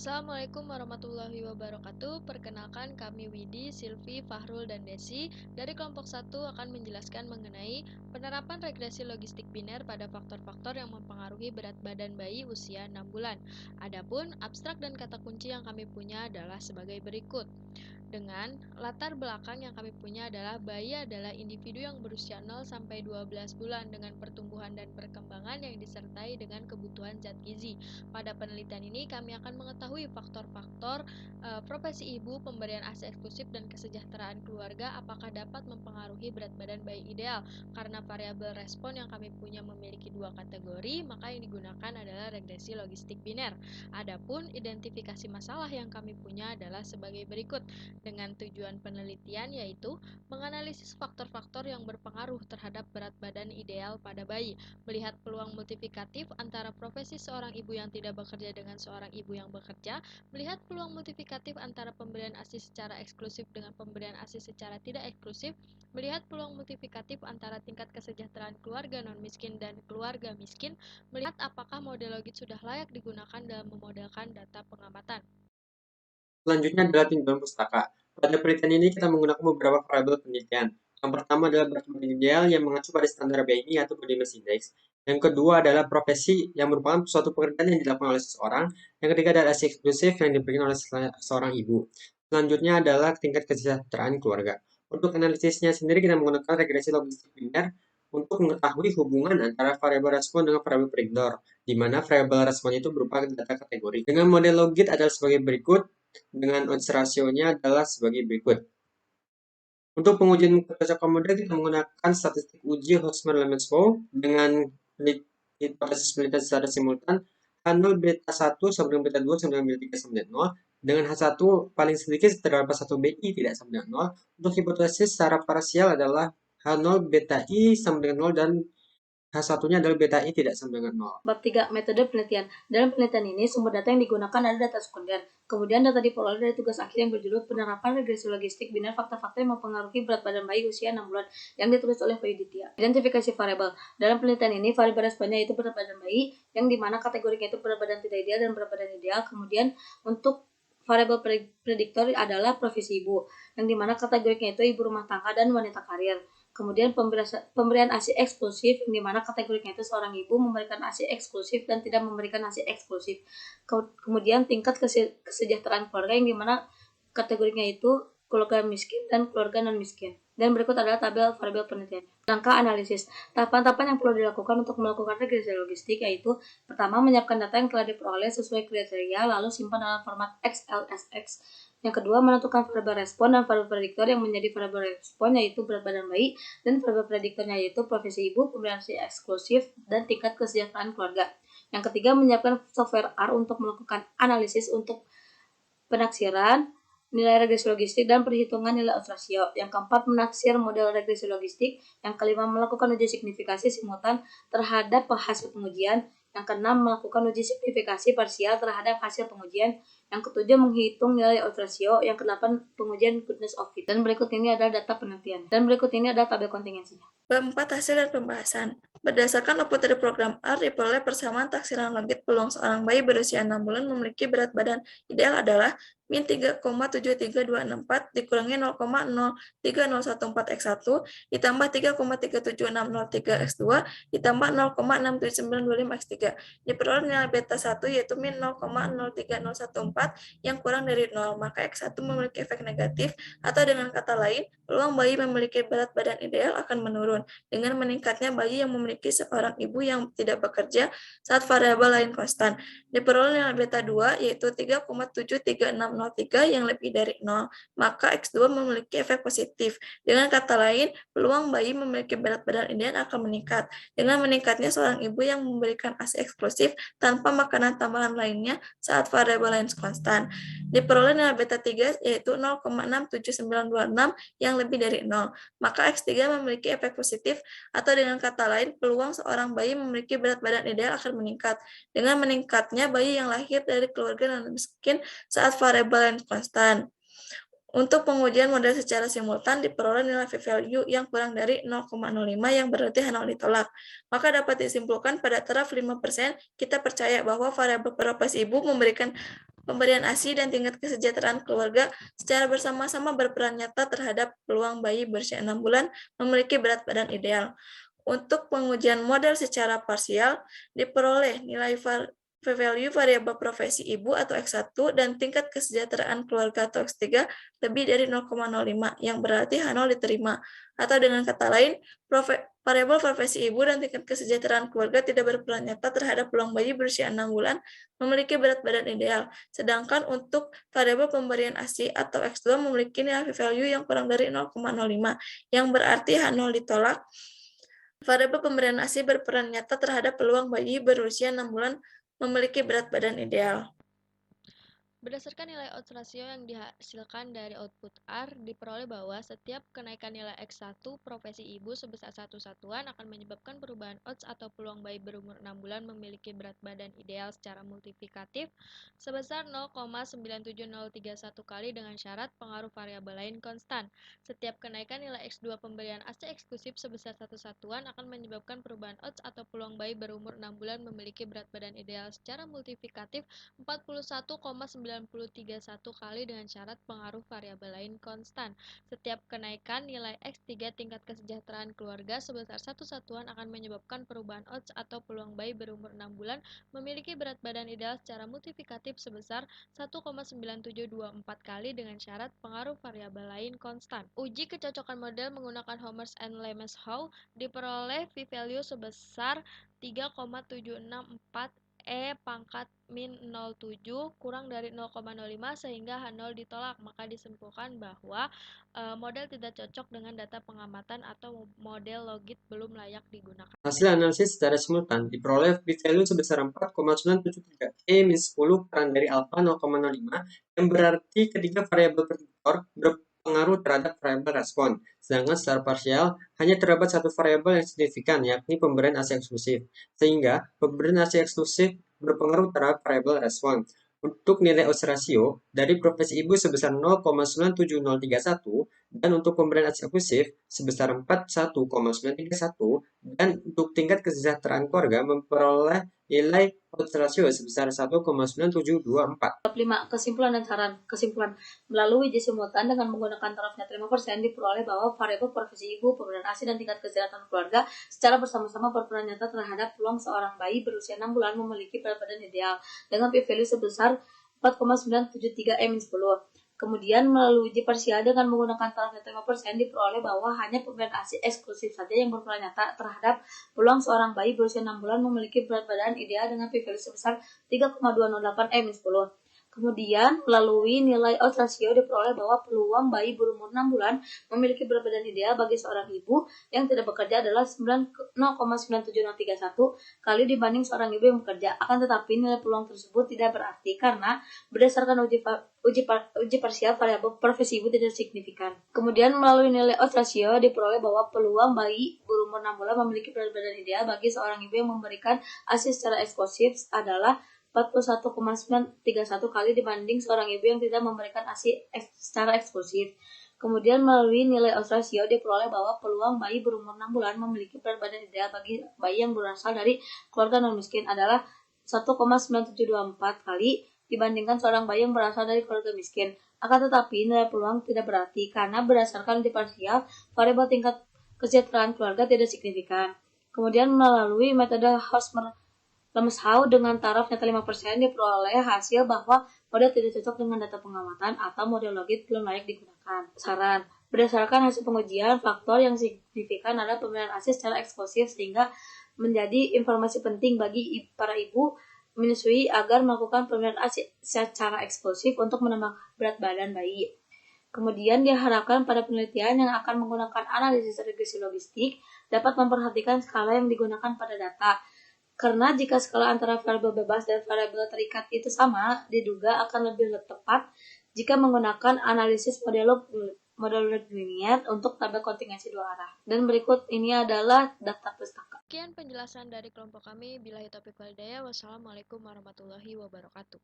Assalamualaikum warahmatullahi wabarakatuh. Perkenalkan kami Widi, Silvi, Fahrul, dan Desi dari kelompok 1 akan menjelaskan mengenai penerapan regresi logistik biner pada faktor-faktor yang mempengaruhi berat badan bayi usia 6 bulan. Adapun abstrak dan kata kunci yang kami punya adalah sebagai berikut. Dengan latar belakang yang kami punya adalah bayi adalah individu yang berusia 0 sampai 12 bulan dengan pertumbuhan dan perkembangan yang disertai dengan kebutuhan zat gizi. Pada penelitian ini kami akan mengetahui faktor-faktor profesi ibu, pemberian ASI eksklusif dan kesejahteraan keluarga apakah dapat mempengaruhi berat badan bayi ideal. Karena variabel respon yang kami punya memiliki dua kategori, maka yang digunakan adalah regresi logistik biner. Adapun identifikasi masalah yang kami punya adalah sebagai berikut. Dengan tujuan penelitian yaitu menganalisis faktor-faktor yang berpengaruh terhadap berat badan ideal pada bayi, melihat peluang multiplikatif antara profesi seorang ibu yang tidak bekerja dengan seorang ibu yang bekerja, melihat peluang multiplikatif antara pemberian ASI secara eksklusif dengan pemberian ASI secara tidak eksklusif, melihat peluang multiplikatif antara tingkat kesejahteraan keluarga non-miskin dan keluarga miskin, melihat apakah model logit sudah layak digunakan dalam memodelkan data pengamatan. Selanjutnya adalah tinjauan pustaka. Pada penelitian ini kita menggunakan beberapa variabel penelitian. Yang pertama adalah berat badan ideal yang mengacu pada standar BMI atau Body Mass Index. Yang kedua adalah profesi yang merupakan suatu pekerjaan yang dilakukan oleh seseorang. Yang ketiga adalah ASI eksklusif yang diberikan oleh seorang ibu. Selanjutnya adalah tingkat kesejahteraan keluarga. Untuk analisisnya sendiri kita menggunakan regresi logistik linear untuk mengetahui hubungan antara variabel respon dengan variabel prediktor, di mana variabel respon itu berupa data kategori. Dengan model logit adalah sebagai berikut, dengan odds rasionya adalah sebagai berikut. Untuk pengujian kecocokan model kita menggunakan statistik uji Hosmer-Lemons-Powe dengan hipotesis penelitian secara simultan H0 beta 1 sama dengan beta 2 sama dengan beta 3 sama dengan 0 dengan H1 paling sedikit terdapat 1 BI tidak sama dengan 0. Untuk hipotesis secara parsial adalah H0 beta I sama dengan 0 dan H1-nya adalah beta I tidak sama dengan 0. Bab 3. Metode penelitian. Dalam penelitian ini, sumber data yang digunakan adalah data sekunder. Kemudian data diperoleh dari tugas akhir yang berjudul penerapan regresi logistik biner faktor-faktor yang mempengaruhi berat badan bayi usia 6 bulan yang ditulis oleh Payuditya. Identifikasi variabel. Dalam penelitian ini, variabel responnya yaitu berat badan bayi yang dimana kategorinya itu berat badan tidak ideal dan berat badan ideal. Kemudian untuk variabel prediktor adalah profesi ibu, yang dimana kategorinya itu ibu rumah tangga dan wanita karir. Kemudian pemberian ASI eksklusif, yang dimana kategorinya itu seorang ibu memberikan ASI eksklusif dan tidak memberikan ASI eksklusif. Kemudian tingkat kesejahteraan keluarga, yang dimana kategorinya itu keluarga miskin dan keluarga non miskin. Dan berikut adalah tabel variabel penelitian. Langkah analisis. Tahapan-tahapan yang perlu dilakukan untuk melakukan regresi logistik yaitu pertama, menyiapkan data yang telah diperoleh sesuai kriteria lalu simpan dalam format XLSX. Yang kedua, menentukan variabel respon dan variabel prediktor. Yang menjadi variabel respon yaitu berat badan bayi dan variabel prediktornya yaitu profesi ibu, pemberian ASI eksklusif, dan tingkat kesejahteraan keluarga. Yang ketiga, menyiapkan software R untuk melakukan analisis untuk penaksiran nilai regresi logistik dan perhitungan nilai odds ratio. Yang keempat, menaksir model regresi logistik. Yang kelima, melakukan uji signifikasi simultan terhadap hasil pengujian. Yang keenam, melakukan uji signifikasi parsial terhadap hasil pengujian. Yang ketujuh, menghitung nilai odds ratio. Yang kedelapan, pengujian goodness of fit. Dan berikut ini adalah data penelitian. Dan berikut ini adalah tabel kontingensinya. Bab 4. Hasil dan pembahasan. Berdasarkan output dari program R, diperoleh persamaan taksiran logit peluang seorang bayi berusia 6 bulan memiliki berat badan ideal adalah min 3,73264 dikurangi 0,03014x1 ditambah 3,37603x2 ditambah 0,67925x3. Diperoleh nilai beta 1 yaitu min 0,03014 yang kurang dari 0, maka x1 memiliki efek negatif, atau dengan kata lain, peluang bayi memiliki berat badan ideal akan menurun dengan meningkatnya bayi yang memiliki seorang ibu yang tidak bekerja saat variabel lain konstan. Diperoleh nilai beta 2 yaitu 3,73603 yang lebih dari 0, maka X2 memiliki efek positif. Dengan kata lain, peluang bayi memiliki berat badan ideal akan meningkat dengan meningkatnya seorang ibu yang memberikan ASI eksklusif tanpa makanan tambahan lainnya saat variabel lain konstan. Diperoleh nilai beta 3 yaitu 0,67926 yang lebih dari 0, maka X3 memiliki efek positif, atau dengan kata lain, peluang seorang bayi memiliki berat badan ideal akan meningkat dengan meningkatnya bayi yang lahir dari keluarga non miskin saat variabel lain konstan. Untuk pengujian model secara simultan diperoleh nilai p-value yang kurang dari 0,05 yang berarti H0 ditolak. Maka dapat disimpulkan pada taraf 5% kita percaya bahwa variabel profesi ibu memberikan pemberian ASI dan tingkat kesejahteraan keluarga secara bersama-sama berperan nyata terhadap peluang bayi berusia 6 bulan memiliki berat badan ideal. Untuk pengujian model secara parsial, diperoleh nilai p-value variabel profesi ibu atau X1 dan tingkat kesejahteraan keluarga atau X3 lebih dari 0,05, yang berarti H0 diterima. Atau dengan kata lain, variabel profesi ibu dan tingkat kesejahteraan keluarga tidak berperan nyata terhadap peluang bayi berusia 6 bulan memiliki berat badan ideal. Sedangkan untuk variabel pemberian ASI atau X2 memiliki nilai p-value yang kurang dari 0,05, yang berarti H0 ditolak. Variabel pemberian ASI berperan nyata terhadap peluang bayi berusia 6 bulan memiliki berat badan ideal. Berdasarkan nilai odds rasio yang dihasilkan dari output R, diperoleh bahwa setiap kenaikan nilai X1 profesi ibu sebesar satu satuan akan menyebabkan perubahan odds atau peluang bayi berumur 6 bulan memiliki berat badan ideal secara multiplikatif sebesar 0,97031 kali dengan syarat pengaruh variabel lain konstan. Setiap kenaikan nilai X2 pemberian ASI eksklusif sebesar satu satuan akan menyebabkan perubahan odds atau peluang bayi berumur 6 bulan memiliki berat badan ideal secara multiplikatif 41,931 kali dengan syarat pengaruh variabel lain konstan. Setiap kenaikan nilai X3 tingkat kesejahteraan keluarga sebesar satu satuan akan menyebabkan perubahan odds atau peluang bayi berumur 6 bulan memiliki berat badan ideal secara multiplikatif sebesar 1,9724 kali dengan syarat pengaruh variabel lain konstan. Uji kecocokan model menggunakan Homers and Lemeshow diperoleh p-value sebesar 3,764 pangkat min 07 kurang dari 0,05 sehingga H0 ditolak, maka disimpulkan bahwa model tidak cocok dengan data pengamatan atau model logit belum layak digunakan. Hasil analisis secara simultan diperoleh p-value sebesar 4,973 E-10 kurang dari alfa 0,05, yang berarti ketiga variabel prediktor berpengaruh terhadap variabel respon, sedangkan secara parsial hanya terdapat satu variabel yang signifikan, yakni pemberian ASI eksklusif, sehingga pemberian ASI eksklusif berpengaruh terhadap variabel respon. Untuk nilai odds rasio dari profesi ibu sebesar 0,97031 dan untuk pemberian ASI eksklusif sebesar 41,931 dan untuk tingkat kesejahteraan keluarga memperoleh nilai odds rasio sebesar 1,9724. 5. Kesimpulan dan saran. Kesimpulan. Melalui uji simultan dengan menggunakan taraf net 5%, diperoleh bahwa variabel profesi ibu, pemberian ASI, dan tingkat kesejahteraan keluarga secara bersama-sama berperan nyata terhadap peluang seorang bayi berusia 6 bulan memiliki berat badan ideal dengan p-value sebesar 4,973 E-10. Kemudian melalui uji parsial dengan menggunakan taraf net 5%, diperoleh bahwa hanya pemberian ASI eksklusif saja yang berperan nyata terhadap peluang seorang bayi berusia 6 bulan memiliki berat badan ideal dengan p-value sebesar 3,208 E-10. Kemudian, melalui nilai odds rasio diperoleh bahwa peluang bayi berumur 6 bulan memiliki berat badan ideal bagi seorang ibu yang tidak bekerja adalah 0,97031 kali dibanding seorang ibu yang bekerja. Akan tetapi, nilai peluang tersebut tidak berarti karena berdasarkan uji parsial variabel profesi ibu tidak signifikan. Kemudian, melalui nilai odds rasio diperoleh bahwa peluang bayi berumur 6 bulan memiliki berat badan ideal bagi seorang ibu yang memberikan ASI secara eksklusif adalah 41,931 kali dibanding seorang ibu yang tidak memberikan ASI secara eksklusif. Kemudian melalui nilai odds rasio diperoleh bahwa peluang bayi berumur 6 bulan memiliki berat badan ideal bagi bayi yang berasal dari keluarga non-miskin adalah 1,9724 kali dibandingkan seorang bayi yang berasal dari keluarga miskin. Akan tetapi nilai peluang tidak berarti karena berdasarkan uji parsial variabel tingkat kesejahteraan keluarga tidak signifikan. Kemudian melalui metode Lemeshow dengan taraf net 5% diperoleh hasil bahwa model tidak cocok dengan data pengamatan atau model logit belum layak digunakan. Saran. Berdasarkan hasil pengujian, faktor yang signifikan adalah pemberian ASI secara eksklusif sehingga menjadi informasi penting bagi para ibu menyusui agar melakukan pemberian ASI secara eksklusif untuk menambah berat badan bayi. Kemudian diharapkan pada penelitian yang akan menggunakan analisis regresi logistik dapat memperhatikan skala yang digunakan pada data. Karena jika skala antara variabel bebas dan variabel terikat itu sama, diduga akan lebih tepat jika menggunakan analisis model linear untuk tabel kontingensi dua arah. Dan berikut ini adalah daftar pustaka. Sekian penjelasan dari kelompok kami. Billahi taufiq wal hidayah. Wassalamualaikum warahmatullahi wabarakatuh.